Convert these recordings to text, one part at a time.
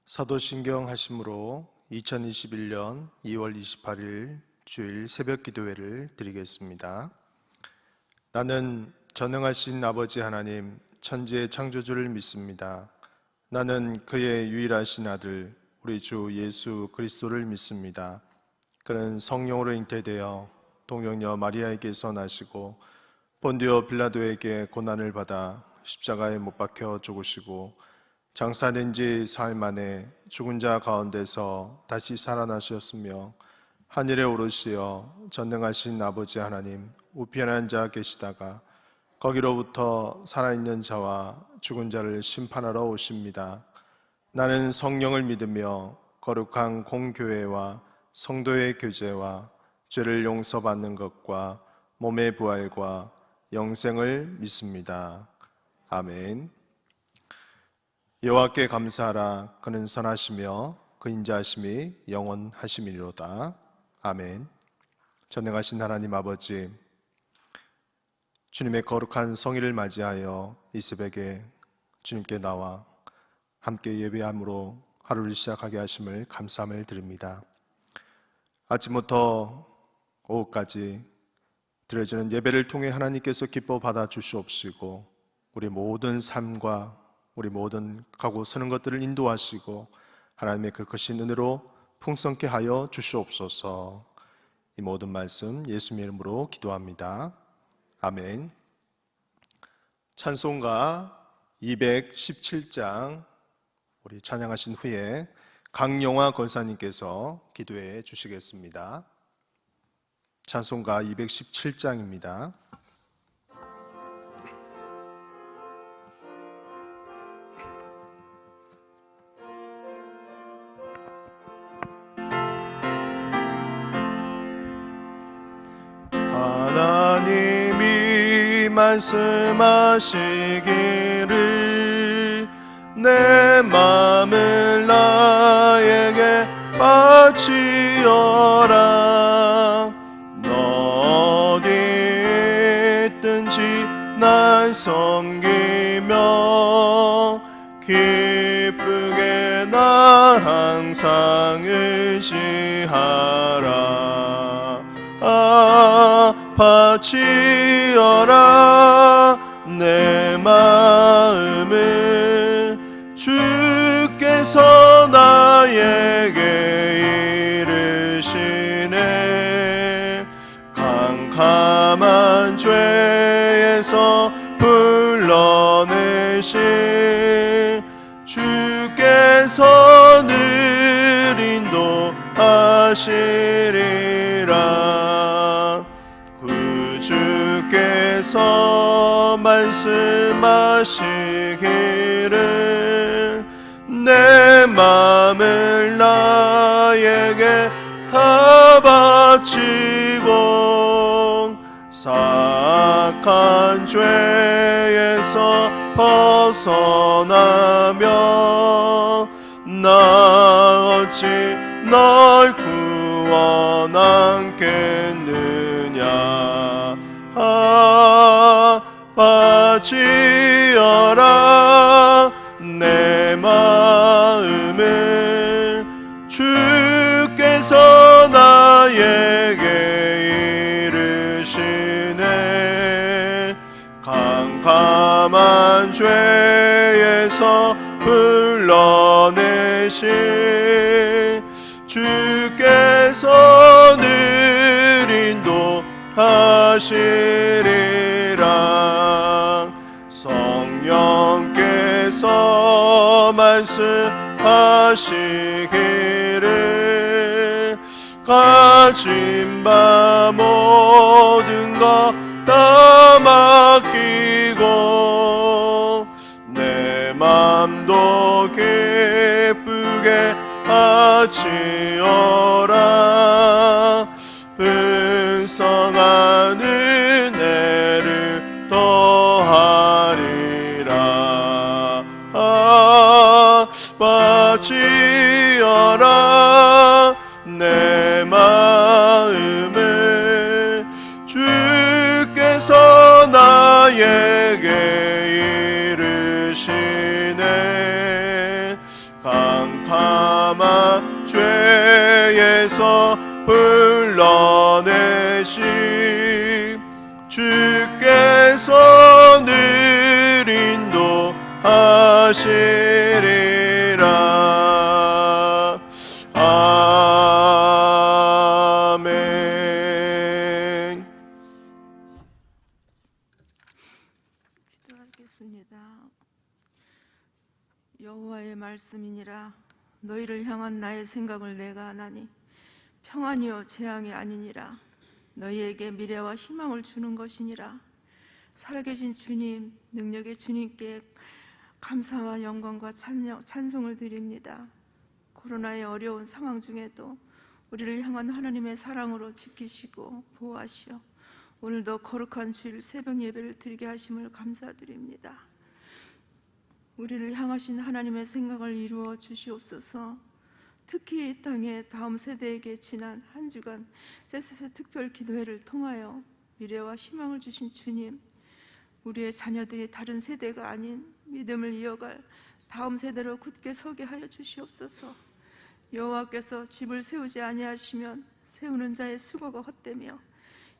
사도신경 하심으로 2021년 2월 28일 주일 새벽 기도회를 드리겠습니다. 나는 전능하신 아버지 하나님 천지의 창조주를 믿습니다. 나는 그의 유일하신 아들 우리 주 예수 그리스도를 믿습니다. 그는 성령으로 잉태되어 동정녀 마리아에게서 나시고 본디오 빌라도에게 고난을 받아 십자가에 못 박혀 죽으시고 장사된 지 사흘 만에 죽은 자 가운데서 다시 살아나셨으며 하늘에 오르시어 전능하신 아버지 하나님 우편한 자 계시다가 거기로부터 살아있는 자와 죽은 자를 심판하러 오십니다. 나는 성령을 믿으며 거룩한 공교회와 성도의 교제와 죄를 용서받는 것과 몸의 부활과 영생을 믿습니다. 아멘. 여호와께 감사하라. 그는 선하시며 그 인자하심이 영원하심이로다. 아멘. 전능하신 하나님 아버지, 주님의 거룩한 성일을 맞이하여 이 새벽에 주님께 나와 함께 예배함으로 하루를 시작하게 하심을 감사함을 드립니다. 아침부터 오후까지 드려지는 예배를 통해 하나님께서 기뻐 받아 주시옵시고 우리 모든 삶과 우리 모든 가고 서는 것들을 인도하시고 하나님의 그 크신 은혜로 풍성케 하여 주시옵소서. 이 모든 말씀 예수님의 이름으로 기도합니다. 아멘. 찬송가 217장 우리 찬양하신 후에 강영화 권사님께서 기도해 주시겠습니다. 찬송가 217장입니다. 하나님이 말씀하시기를 내 마음을 나에게 바치어라. 너 어디 있든지 날 섬기며 기쁘게 날 항상 의지하라. 바치어라 내 마음을 주께서 나에게 이르시네. 캄캄한 죄에서 불러내신 주께서 늘 인도하시리라. 주께서 말씀하시기를 내 마음을 나에게 다 바치고 사악한 죄에서 벗어나며 나 어찌 널 구원하겠느냐. 바치어라 내 마음을 주께서 나에게 이르시네. 캄캄한 죄에서 불러내신 주께서 늘 인도하시리라. 성령께서 말씀하시기를 가진 바 모든 것 다 맡기고 내 맘도 기쁘게 바치어라. 풍성한 은혜를 더하리라. 바치어라 내 마음을 주께서 나에게 이르시네. 캄캄 주께서 불러내시 주께서 늘 인도하시리라. 아멘. 기도하겠습니다. 여호와의 말씀이니라. 너희를 향한 나의 생각을 내가 아나니 평안이요 재앙이 아니니라. 너희에게 미래와 희망을 주는 것이니라. 살아계신 주님, 능력의 주님께 감사와 영광과 찬송을 드립니다. 코로나의 어려운 상황 중에도 우리를 향한 하나님의 사랑으로 지키시고 보호하시어 오늘도 거룩한 주일 새벽 예배를 드리게 하심을 감사드립니다. 우리를 향하신 하나님의 생각을 이루어 주시옵소서. 특히 이 땅에 다음 세대에게 지난 한 주간 제세세 특별 기도회를 통하여 미래와 희망을 주신 주님, 우리의 자녀들이 다른 세대가 아닌 믿음을 이어갈 다음 세대로 굳게 서게 하여 주시옵소서. 여호와께서 집을 세우지 아니하시면 세우는 자의 수고가 헛되며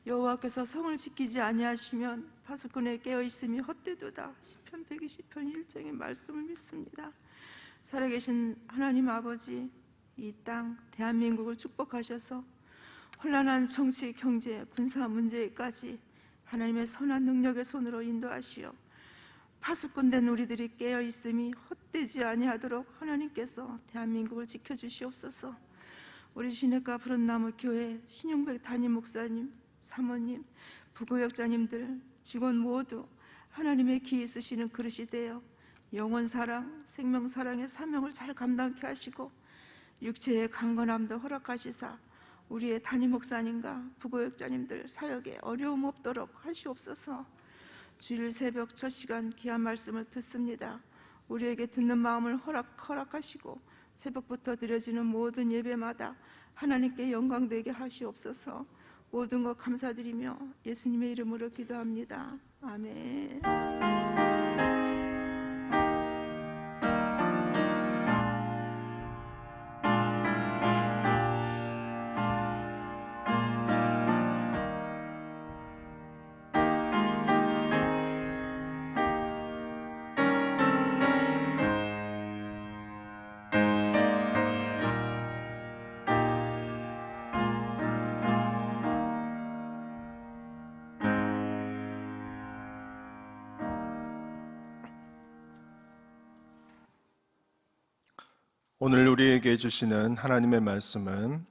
여호와께서 성을 지키지 아니하시면 파수꾼의 깨어있음이 헛되도다. 시편 120편 1장의 말씀을 믿습니다. 살아계신 하나님 아버지, 이 땅 대한민국을 축복하셔서 혼란한 정치, 경제, 군사 문제까지 하나님의 선한 능력의 손으로 인도하시어 파수꾼된 우리들이 깨어있음이 헛되지 아니하도록 하나님께서 대한민국을 지켜주시옵소서. 우리 시냇가 푸른나무 교회 신용백 담임 목사님, 사모님, 부교역자님들, 직원 모두 하나님의 기에 쓰시는 그릇이 되어 영혼사랑, 생명사랑의 사명을 잘 감당케 하시고 육체의 강건함도 허락하시사 우리의 담임 목사님과 부교역자님들 사역에 어려움 없도록 하시옵소서. 주일 새벽 첫 시간 귀한 말씀을 듣습니다. 우리에게 듣는 마음을 허락하시고 새벽부터 드려지는 모든 예배마다 하나님께 영광되게 하시옵소서. 모든 것 감사드리며 예수님의 이름으로 기도합니다. 아멘. 오늘 우리에게 주시는 하나님의 말씀은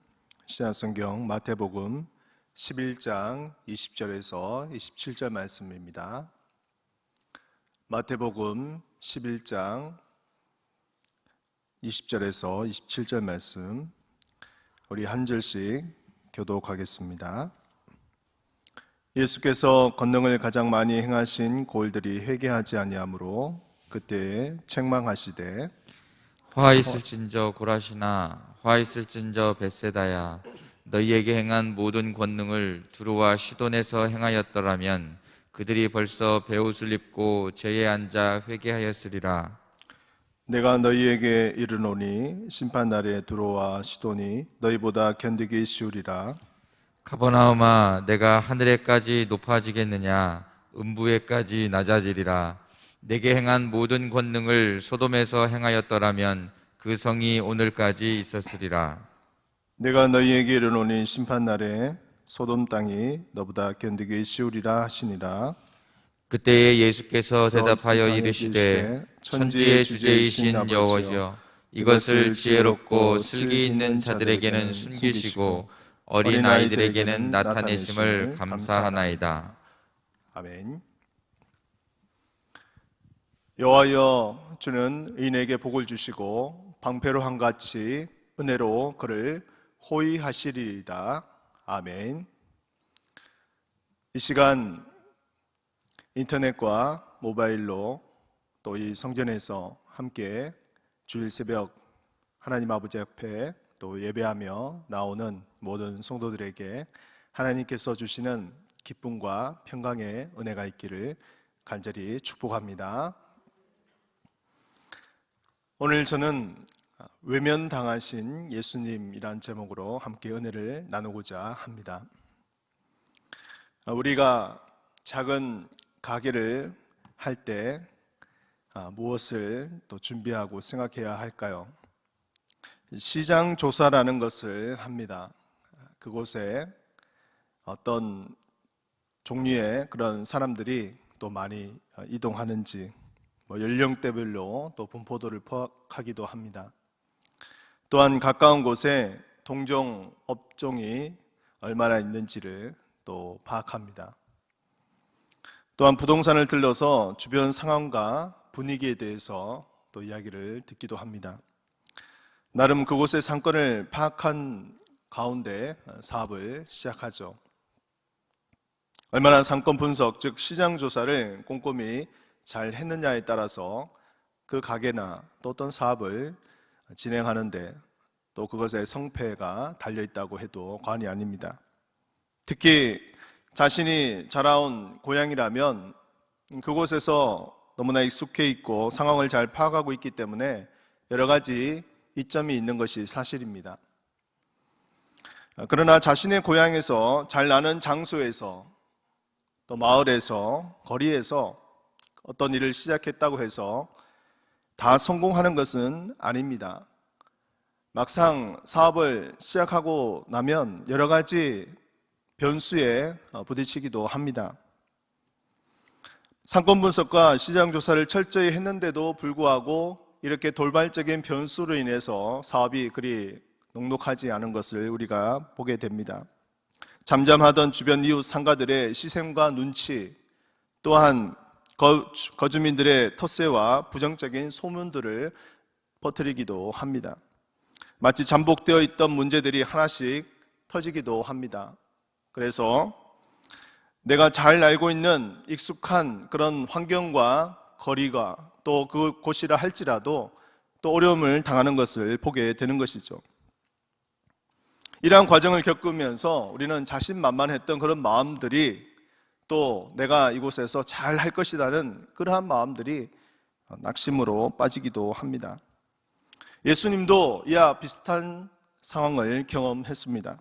신약성경 마태복음 11장 20절에서 27절 말씀입니다. 마태복음 11장 20절에서 27절 말씀, 우리 한 절씩 교독하겠습니다. 예수께서 권능을 가장 많이 행하신 고을들이 회개하지 아니하므로 그때에 책망하시되 화 있을진저 고라시나 화 있을진저 벳세다야 너희에게 행한 모든 권능을 두루와 시돈에서 행하였더라면 그들이 벌써 베옷을 입고 죄에 앉아 회개하였으리라. 내가 너희에게 이르노니 심판날에 두로와 시돈이 너희보다 견디기 쉬우리라. 가버나움아 내가 하늘에까지 높아지겠느냐 음부에까지 낮아지리라. 내게 행한 모든 권능을 소돔에서 행하였더라면 그 성이 오늘까지 있었으리라. 내가 너희에게 이르노니 심판날에 소돔 땅이 너보다 견디기 쉬우리라 하시니라. 그때에 예수께서 대답하여 이르시되 천지의 주제이신 여호와여 이것을 지혜롭고 슬기 있는 자들에게는 숨기시고 어린 아이들에게는 나타내심을 감사하나이다. 아멘. 여호와여 주는 의인에게 복을 주시고 방패로 한같이 은혜로 그를 호위하시리이다. 아멘. 이 시간 인터넷과 모바일로 또 이 성전에서 함께 주일 새벽 하나님 아버지 앞에 또 예배하며 나오는 모든 성도들에게 하나님께서 주시는 기쁨과 평강의 은혜가 있기를 간절히 축복합니다. 오늘 저는 외면당하신 예수님이란 제목으로 함께 은혜를 나누고자 합니다. 우리가 작은 가게를 할 때 무엇을 또 준비하고 생각해야 할까요? 시장 조사라는 것을 합니다. 그곳에 어떤 종류의 그런 사람들이 또 많이 이동하는지, 연령대별로 또 분포도를 파악하기도 합니다. 또한 가까운 곳에 동종 업종이 얼마나 있는지를 또 파악합니다. 또한 부동산을 들러서 주변 상황과 분위기에 대해서 또 이야기를 듣기도 합니다. 나름 그곳의 상권을 파악한 가운데 사업을 시작하죠. 얼마나 상권 분석, 즉 시장 조사를 꼼꼼히 잘 했느냐에 따라서 그 가게나 또 어떤 사업을 진행하는데 또 그것의 성패가 달려있다고 해도 과언이 아닙니다. 특히 자신이 자라온 고향이라면 그곳에서 너무나 익숙해 있고 상황을 잘 파악하고 있기 때문에 여러 가지 이점이 있는 것이 사실입니다. 그러나 자신의 고향에서 잘 나는 장소에서 또 마을에서 거리에서 어떤 일을 시작했다고 해서 다 성공하는 것은 아닙니다. 막상 사업을 시작하고 나면 여러 가지 변수에 부딪히기도 합니다. 상권 분석과 시장 조사를 철저히 했는데도 불구하고 이렇게 돌발적인 변수로 인해서 사업이 그리 녹록하지 않은 것을 우리가 보게 됩니다. 잠잠하던 주변 이웃 상가들의 시샘과 눈치, 또한 거주민들의 텃세와 부정적인 소문들을 퍼뜨리기도 합니다. 마치 잠복되어 있던 문제들이 하나씩 터지기도 합니다. 그래서 내가 잘 알고 있는 익숙한 그런 환경과 거리가 또 그곳이라 할지라도 또 어려움을 당하는 것을 보게 되는 것이죠. 이러한 과정을 겪으면서 우리는 자신만만했던 그런 마음들이 또 내가 이곳에서 잘 할 것이라는 그러한 마음들이 낙심으로 빠지기도 합니다. 예수님도 이와 비슷한 상황을 경험했습니다.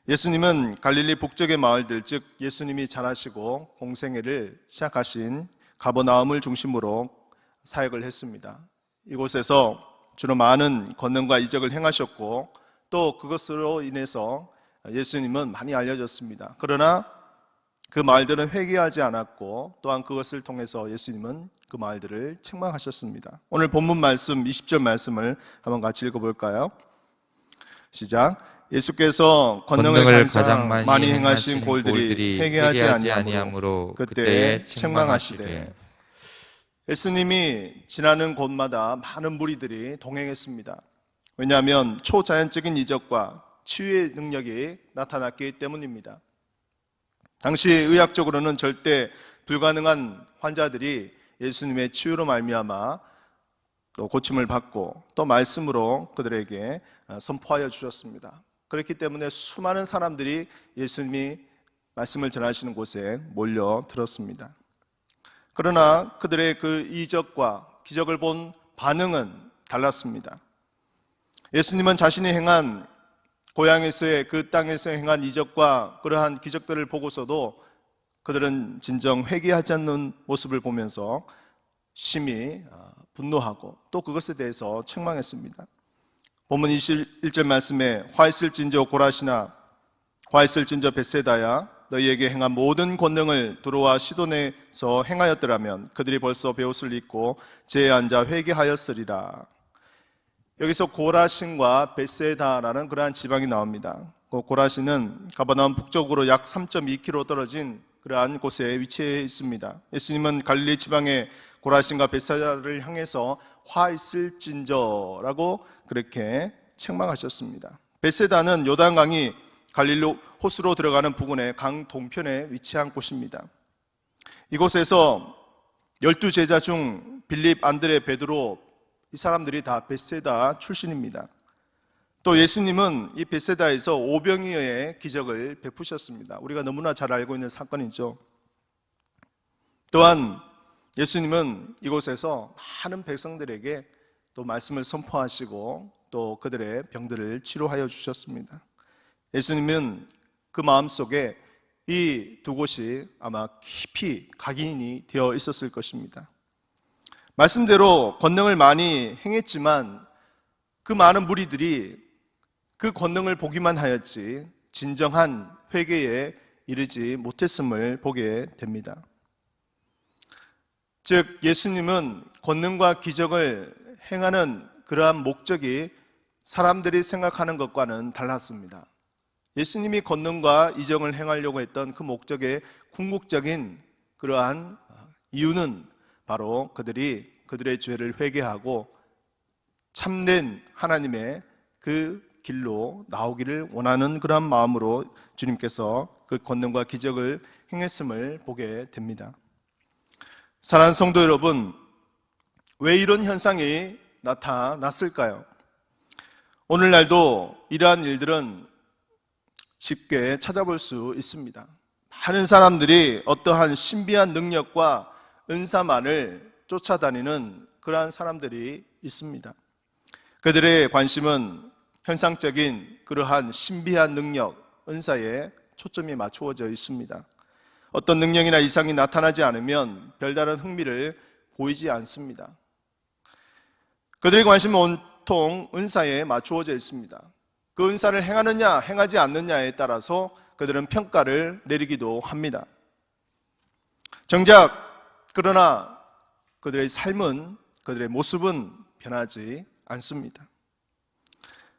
예수님은 갈릴리 북쪽의 마을들, 즉 예수님이 자라시고 공생애를 시작하신 가버나움을 중심으로 사역을 했습니다. 이곳에서 주로 많은 권능과 이적을 행하셨고 또 그것으로 인해서 예수님은 많이 알려졌습니다. 그러나 그 말들은 회개하지 않았고 또한 그것을 통해서 예수님은 그 말들을 책망하셨습니다. 오늘 본문 말씀 20절 말씀을 한번 같이 읽어볼까요? 시작. 예수께서 권능을 가장 많이 행하신 골들이 회개하지 아니하므로 그때에 책망하시되. 예수님이 지나는 곳마다 많은 무리들이 동행했습니다. 왜냐하면 초자연적인 이적과 치유의 능력이 나타났기 때문입니다. 당시 의학적으로는 절대 불가능한 환자들이 예수님의 치유로 말미암아 또 고침을 받고 또 말씀으로 그들에게 선포하여 주셨습니다. 그렇기 때문에 수많은 사람들이 예수님이 말씀을 전하시는 곳에 몰려들었습니다. 그러나 그들의 그 이적과 기적을 본 반응은 달랐습니다. 예수님은 자신이 행한 고향에서의 그 땅에서 행한 이적과 그러한 기적들을 보고서도 그들은 진정 회개하지 않는 모습을 보면서 심히 분노하고 또 그것에 대해서 책망했습니다. 본문 21절 말씀에 화 있을진저 고라시나 화 있을진저 벳세다야 너희에게 행한 모든 권능을 두로와 시돈에서 행하였더라면 그들이 벌써 베옷을 입고 제에 앉아 회개하였으리라. 여기서 고라신과 벳세다라는 그러한 지방이 나옵니다. 고라신은 가버나움 북쪽으로 약 3.2km 떨어진 그러한 곳에 위치해 있습니다. 예수님은 갈릴리 지방의 고라신과 벳세다를 향해서 화 있을진저라고 그렇게 책망하셨습니다. 벳세다는 요단강이 갈릴리 호수로 들어가는 부근의 강 동편에 위치한 곳입니다. 이곳에서 12제자 중 빌립, 안드레, 베드로 이 사람들이 다 벳세다 출신입니다. 또 예수님은 이 벳세다에서 오병이어의 기적을 베푸셨습니다. 우리가 너무나 잘 알고 있는 사건이죠. 또한 예수님은 이곳에서 많은 백성들에게 또 말씀을 선포하시고 또 그들의 병들을 치료하여 주셨습니다. 예수님은 그 마음속에 이 두 곳이 아마 깊이 각인이 되어 있었을 것입니다. 말씀대로 권능을 많이 행했지만 그 많은 무리들이 그 권능을 보기만 하였지 진정한 회개에 이르지 못했음을 보게 됩니다. 즉 예수님은 권능과 기적을 행하는 그러한 목적이 사람들이 생각하는 것과는 달랐습니다. 예수님이 권능과 이적을 행하려고 했던 그 목적의 궁극적인 그러한 이유는 바로 그들이 그들의 죄를 회개하고 참된 하나님의 그 길로 나오기를 원하는 그런 마음으로 주님께서 그 권능과 기적을 행했음을 보게 됩니다. 사랑하는 성도 여러분, 왜 이런 현상이 나타났을까요? 오늘날도 이러한 일들은 쉽게 찾아볼 수 있습니다. 많은 사람들이 어떠한 신비한 능력과 은사만을 쫓아다니는 그러한 사람들이 있습니다. 그들의 관심은 현상적인 그러한 신비한 능력, 은사에 초점이 맞추어져 있습니다. 어떤 능력이나 이상이 나타나지 않으면 별다른 흥미를 보이지 않습니다. 그들의 관심은 온통 은사에 맞추어져 있습니다. 그 은사를 행하느냐 행하지 않느냐에 따라서 그들은 평가를 내리기도 합니다. 정작 그러나 그들의 삶은, 그들의 모습은 변하지 않습니다.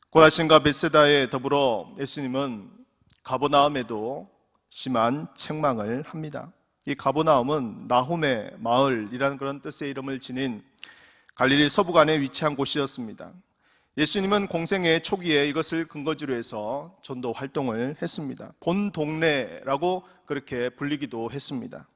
고라신과 벳세다에 더불어 예수님은 가버나움에도 심한 책망을 합니다. 이 가버나움은 나홈의 마을이라는 그런 뜻의 이름을 지닌 갈릴리 서부간에 위치한 곳이었습니다. 예수님은 공생의 초기에 이것을 근거지로 해서 전도 활동을 했습니다. 본 동네라고 그렇게 불리기도 했습니다.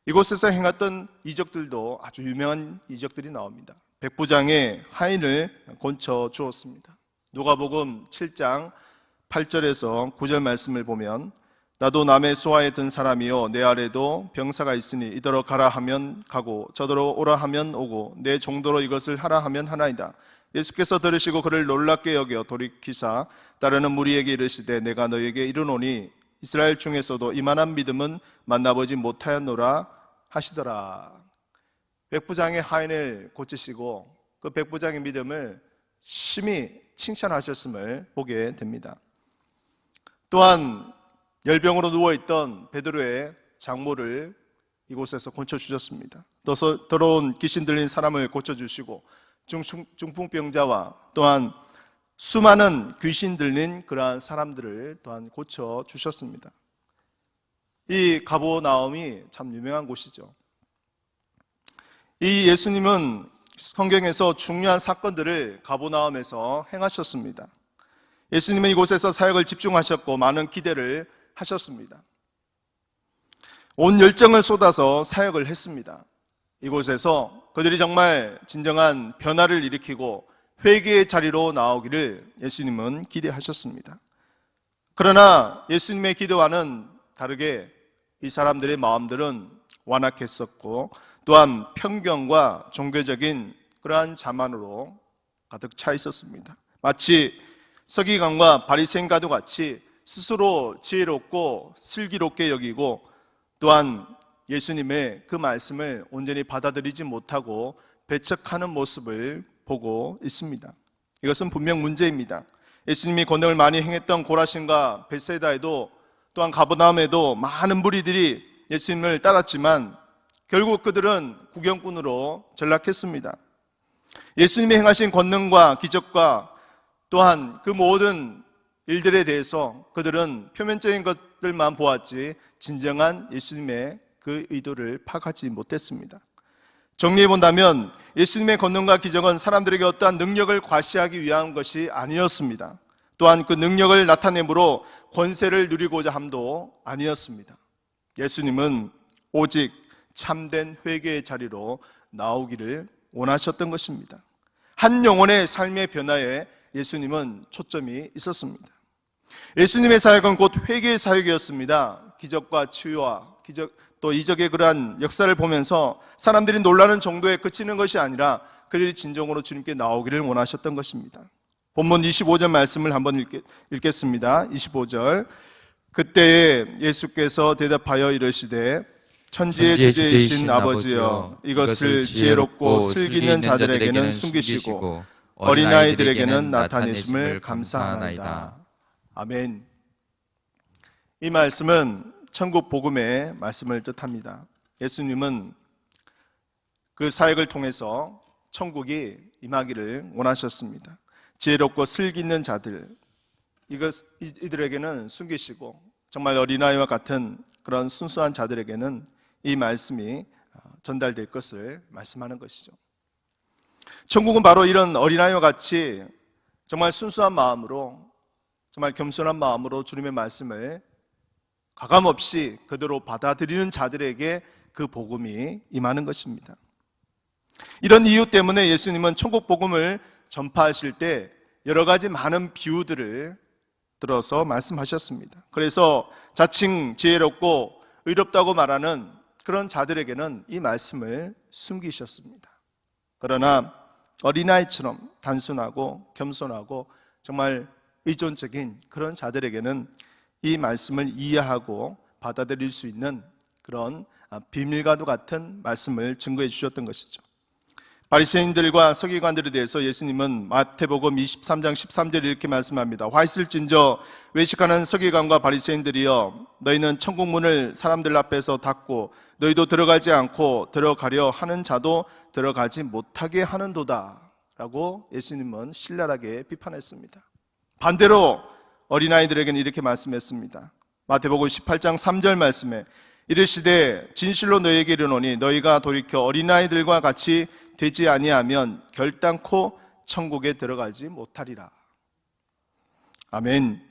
이곳에서 행했던 이적들도 아주 유명한 이적들이 나옵니다. 백부장의 하인을 건쳐 주었습니다. 누가복음 7장 8절에서 9절 말씀을 보면 나도 남의 수하에 든 사람이요 내 아래도 병사가 있으니 이더러 가라 하면 가고 저더러 오라 하면 오고 내 정도로 이것을 하라 하면 하나이다. 예수께서 들으시고 그를 놀랍게 여겨 돌이키사 따르는 무리에게 이르시되 내가 너에게 이르노니 이스라엘 중에서도 이만한 믿음은 만나보지 못하였노라 하시더라. 백부장의 하인을 고치시고 그 백부장의 믿음을 심히 칭찬하셨음을 보게 됩니다. 또한 열병으로 누워있던 베드로의 장모를 이곳에서 고쳐주셨습니다. 또 더러운 귀신 들린 사람을 고쳐주시고 중풍병자와 또한 수많은 귀신 들린 그러한 사람들을 또한 고쳐주셨습니다. 이 가버나움이 참 유명한 곳이죠. 이 예수님은 성경에서 중요한 사건들을 가버나움에서 행하셨습니다. 예수님은 이곳에서 사역을 집중하셨고 많은 기대를 하셨습니다. 온 열정을 쏟아서 사역을 했습니다. 이곳에서 그들이 정말 진정한 변화를 일으키고 회개의 자리로 나오기를 예수님은 기대하셨습니다. 그러나 예수님의 기도와는 다르게 이 사람들의 마음들은 완악했었고 또한 편견과 종교적인 그러한 자만으로 가득 차 있었습니다. 마치 서기관과 바리새인과도 같이 스스로 지혜롭고 슬기롭게 여기고 또한 예수님의 그 말씀을 온전히 받아들이지 못하고 배척하는 모습을 보고 있습니다. 이것은 분명 문제입니다. 예수님이 권능을 많이 행했던 고라신과 벳사이다에도 또한 가버나움에도 많은 무리들이 예수님을 따랐지만 결국 그들은 구경꾼으로 전락했습니다. 예수님이 행하신 권능과 기적과 또한 그 모든 일들에 대해서 그들은 표면적인 것들만 보았지 진정한 예수님의 그 의도를 파악하지 못했습니다. 정리해 본다면 예수님의 권능과 기적은 사람들에게 어떠한 능력을 과시하기 위한 것이 아니었습니다. 또한 그 능력을 나타내므로 권세를 누리고자 함도 아니었습니다. 예수님은 오직 참된 회개의 자리로 나오기를 원하셨던 것입니다. 한 영혼의 삶의 변화에 예수님은 초점이 있었습니다. 예수님의 사역은 곧 회개의 사역이었습니다. 기적과 치유와 또 이적의 그러한 역사를 보면서 사람들이 놀라는 정도에 그치는 것이 아니라 그들이 진정으로 주님께 나오기를 원하셨던 것입니다. 본문 25절 말씀을 한번 읽겠습니다. 25절. 그때에 예수께서 대답하여 이르시되 천지의 주제이신 아버지여, 이것을 지혜롭고 슬기 있는 자들에게는 숨기시고 어린아이들에게는 나타내심을 감사하나이다. 아멘. 이 말씀은 천국 복음의 말씀을 뜻합니다. 예수님은 그 사역을 통해서 천국이 임하기를 원하셨습니다. 지혜롭고 슬기 있는 자들, 이들에게는 숨기시고 정말 어린아이와 같은 그런 순수한 자들에게는 이 말씀이 전달될 것을 말씀하는 것이죠. 천국은 바로 이런 어린아이와 같이 정말 순수한 마음으로, 정말 겸손한 마음으로 주님의 말씀을 가감없이 그대로 받아들이는 자들에게 그 복음이 임하는 것입니다. 이런 이유 때문에 예수님은 천국 복음을 전파하실 때 여러 가지 많은 비유들을 들어서 말씀하셨습니다. 그래서 자칭 지혜롭고 의롭다고 말하는 그런 자들에게는 이 말씀을 숨기셨습니다. 그러나 어린아이처럼 단순하고 겸손하고 정말 의존적인 그런 자들에게는 이 말씀을 이해하고 받아들일 수 있는 그런 비밀과도 같은 말씀을 증거해 주셨던 것이죠. 바리새인들과 서기관들에 대해서 예수님은 마태복음 23장 13절에 이렇게 말씀합니다. 화 있을진저 외식하는 서기관과 바리새인들이여, 너희는 천국 문을 사람들 앞에서 닫고 너희도 들어가지 않고 들어가려 하는 자도 들어가지 못하게 하는도다 라고 예수님은 신랄하게 비판했습니다. 반대로 어린아이들에게는 이렇게 말씀했습니다. 마태복음 18장 3절 말씀에 이르시되 진실로 너희에게 이르노니 너희가 돌이켜 어린아이들과 같이 되지 아니하면 결단코 천국에 들어가지 못하리라. 아멘.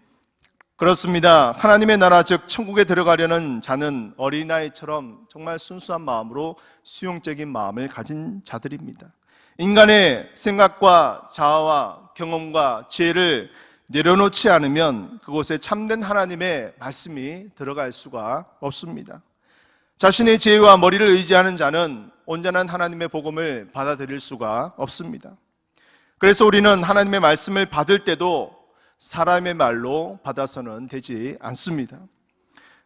그렇습니다. 하나님의 나라 즉 천국에 들어가려는 자는 어린아이처럼 정말 순수한 마음으로 수용적인 마음을 가진 자들입니다. 인간의 생각과 자아와 경험과 지혜를 내려놓지 않으면 그곳에 참된 하나님의 말씀이 들어갈 수가 없습니다. 자신의 지혜와 머리를 의지하는 자는 온전한 하나님의 복음을 받아들일 수가 없습니다. 그래서 우리는 하나님의 말씀을 받을 때도 사람의 말로 받아서는 되지 않습니다.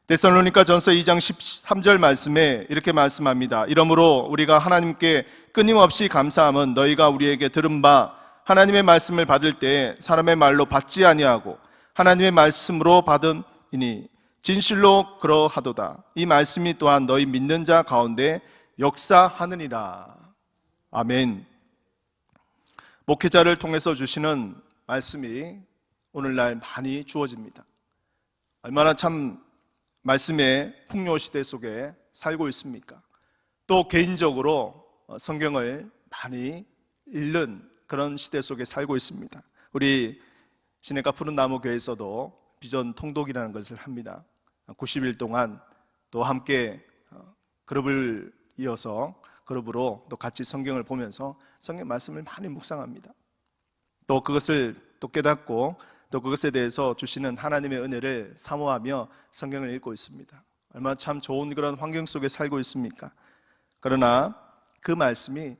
데살로니가전서 2장 13절 말씀에 이렇게 말씀합니다. 이러므로 우리가 하나님께 끊임없이 감사함은 너희가 우리에게 들은 바 하나님의 말씀을 받을 때 사람의 말로 받지 아니하고 하나님의 말씀으로 받음이니 진실로 그러하도다. 이 말씀이 또한 너희 믿는 자 가운데 역사하느니라. 아멘. 목회자를 통해서 주시는 말씀이 오늘날 많이 주어집니다. 얼마나 참 말씀의 풍요 시대 속에 살고 있습니까? 또 개인적으로 성경을 많이 읽는 그런 시대 속에 살고 있습니다. 우리 시내가 푸른 나무 교회에서도 비전 통독이라는 것을 합니다. 90일 동안 또 함께 그룹을 이어서 그룹으로 또 같이 성경을 보면서 성경 말씀을 많이 묵상합니다. 또 그것을 또 깨닫고 또 그것에 대해서 주시는 하나님의 은혜를 사모하며 성경을 읽고 있습니다. 얼마나 참 좋은 그런 환경 속에 살고 있습니까? 그러나 그 말씀이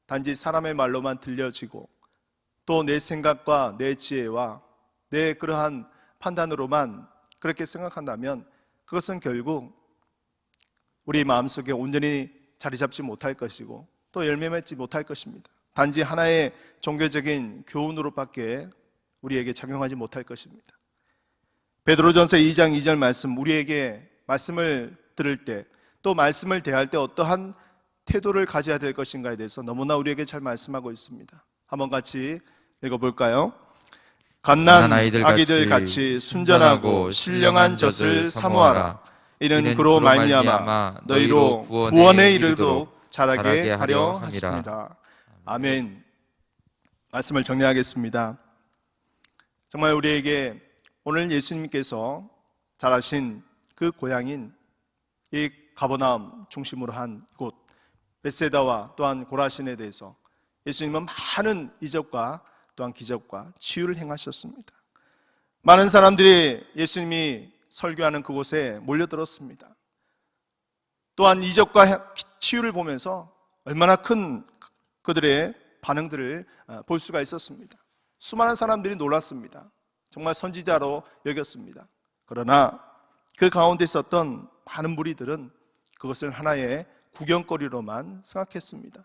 단지 사람의 말로만 들려지고 또 내 생각과 내 지혜와 내 그러한 판단으로만 그렇게 생각한다면 그것은 결국 우리 마음속에 온전히 자리 잡지 못할 것이고 또 열매 맺지 못할 것입니다. 단지 하나의 종교적인 교훈으로밖에 우리에게 작용하지 못할 것입니다. 베드로전서 2장 2절 말씀, 우리에게 말씀을 들을 때 또 말씀을 대할 때 어떠한 태도를 가져야 될 것인가에 대해서 너무나 우리에게 잘 말씀하고 있습니다. 한번 같이 읽어볼까요? 갓난 아기들 같이 순전하고 신령한 젖을 사모하라. 이는 그로 말미암아 너희로 구원에 이르도록 자라게 하려 하십니다. 아멘. 말씀을 정리하겠습니다. 정말 우리에게 오늘 예수님께서 잘하신 그 고향인 이 가버나움 중심으로 한 곳 벳세다와 또한 고라신에 대해서 예수님은 많은 이적과 또한 기적과 치유를 행하셨습니다. 많은 사람들이 예수님이 설교하는 그곳에 몰려들었습니다. 또한 이적과 치유를 보면서 얼마나 큰 그들의 반응들을 볼 수가 있었습니다. 수많은 사람들이 놀랐습니다. 정말 선지자로 여겼습니다. 그러나 그 가운데 있었던 많은 무리들은 그것을 하나의 구경거리로만 생각했습니다.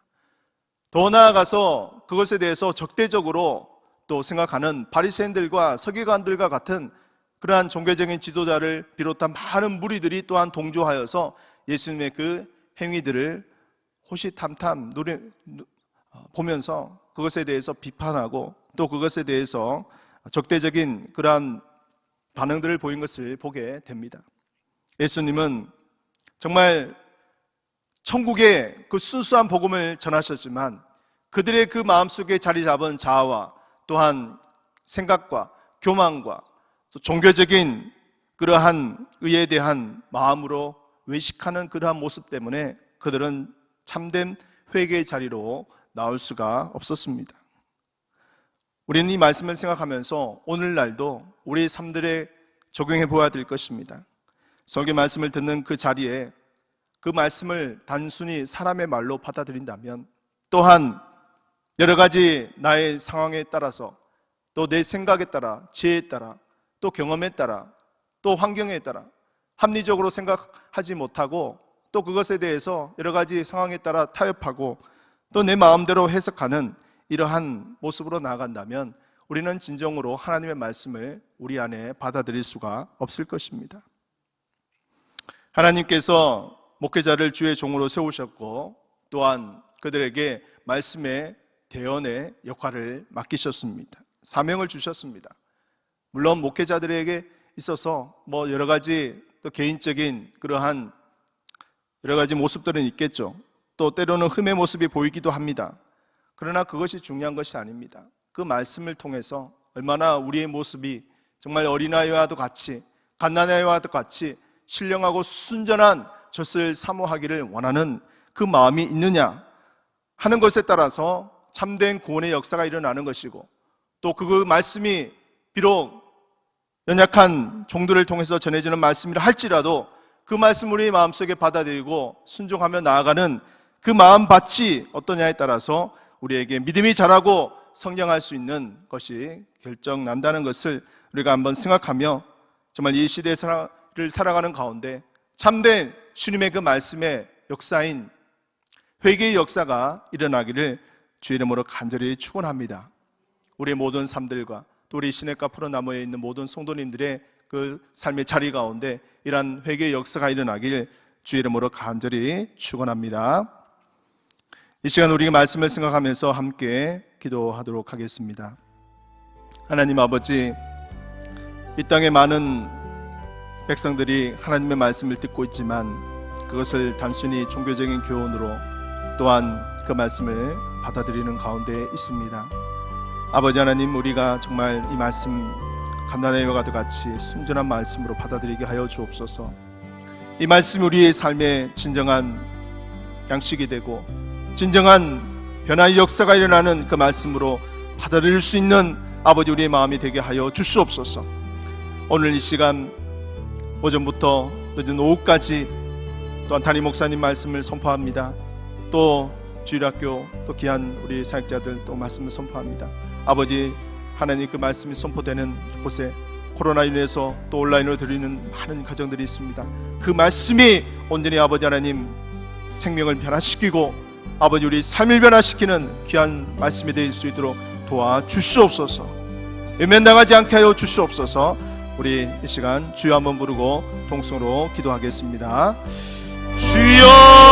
더 나아가서 그것에 대해서 적대적으로 또 생각하는 바리새인들과 서기관들과 같은 그러한 종교적인 지도자를 비롯한 많은 무리들이 또한 동조하여서 예수님의 그 행위들을 호시탐탐 보면서 그것에 대해서 비판하고 또 그것에 대해서 적대적인 그러한 반응들을 보인 것을 보게 됩니다. 예수님은 정말 천국의 그 순수한 복음을 전하셨지만 그들의 그 마음속에 자리 잡은 자아와 또한 생각과 교만과 또 종교적인 그러한 의에 대한 마음으로 외식하는 그러한 모습 때문에 그들은 참된 회개의 자리로 나올 수가 없었습니다. 우리는 이 말씀을 생각하면서 오늘날도 우리의 삶들에 적용해 보아야 될 것입니다. 성경 말씀을 듣는 그 자리에 그 말씀을 단순히 사람의 말로 받아들인다면 또한 여러 가지 나의 상황에 따라서 또 내 생각에 따라 지혜에 따라 또 경험에 따라 또 환경에 따라 합리적으로 생각하지 못하고 또 그것에 대해서 여러 가지 상황에 따라 타협하고 또 내 마음대로 해석하는 이러한 모습으로 나아간다면 우리는 진정으로 하나님의 말씀을 우리 안에 받아들일 수가 없을 것입니다. 하나님께서 목회자를 주의 종으로 세우셨고 또한 그들에게 말씀의 대언의 역할을 맡기셨습니다. 사명을 주셨습니다. 물론 목회자들에게 있어서 여러 가지 또 개인적인 그러한 여러 가지 모습들은 있겠죠. 또 때로는 흠의 모습이 보이기도 합니다. 그러나 그것이 중요한 것이 아닙니다. 그 말씀을 통해서 얼마나 우리의 모습이 정말 어린아이와도 같이 갓난아이와도 같이 신령하고 순전한 젖을 사모하기를 원하는 그 마음이 있느냐 하는 것에 따라서 참된 구원의 역사가 일어나는 것이고 또 그 말씀이 비록 연약한 종들을 통해서 전해지는 말씀이라 할지라도 그 말씀을 우리 마음속에 받아들이고 순종하며 나아가는 그 마음밭이 어떠냐에 따라서 우리에게 믿음이 자라고 성장할 수 있는 것이 결정난다는 것을 우리가 한번 생각하며 정말 이 시대를 살아가는 가운데 참된 주님의 그 말씀의 역사인 회개의 역사가 일어나기를 주의 이름으로 간절히 축원합니다. 우리의 모든 삶들과 또 우리 시냇가 푸른나무에 있는 모든 성도님들의 그 삶의 자리 가운데 이러한 회개의 역사가 일어나길 주의 이름으로 간절히 축원합니다. 이 시간 우리가 말씀을 생각하면서 함께 기도하도록 하겠습니다. 하나님 아버지, 이 땅에 많은 백성들이 하나님의 말씀을 듣고 있지만 그것을 단순히 종교적인 교훈으로 또한 그 말씀을 받아들이는 가운데 있습니다. 아버지 하나님, 우리가 정말 이 말씀 갓난아이와 같이 순전한 말씀으로 받아들이게 하여 주옵소서. 이 말씀이 우리의 삶의 진정한 양식이 되고 진정한 변화의 역사가 일어나는 그 말씀으로 받아들일 수 있는 아버지 우리의 마음이 되게 하여 주시옵소서. 오늘 이 시간 오전부터 늦은 오후까지 또한 담임 목사님 말씀을 선포합니다. 또 주일학교 또 귀한 우리 사역자들 또 말씀을 선포합니다. 아버지 하나님, 그 말씀이 선포되는 곳에 코로나 인해서 또 온라인으로 드리는 많은 가정들이 있습니다. 그 말씀이 온전히 아버지 하나님 생명을 변화시키고 아버지 우리 삶을 변화시키는 귀한 말씀이 될 수 있도록 도와주시옵소서. 외면당하지 않게 하여 주시옵소서. 우리 이 시간 주여 한번 부르고 동성으로 기도하겠습니다. 주여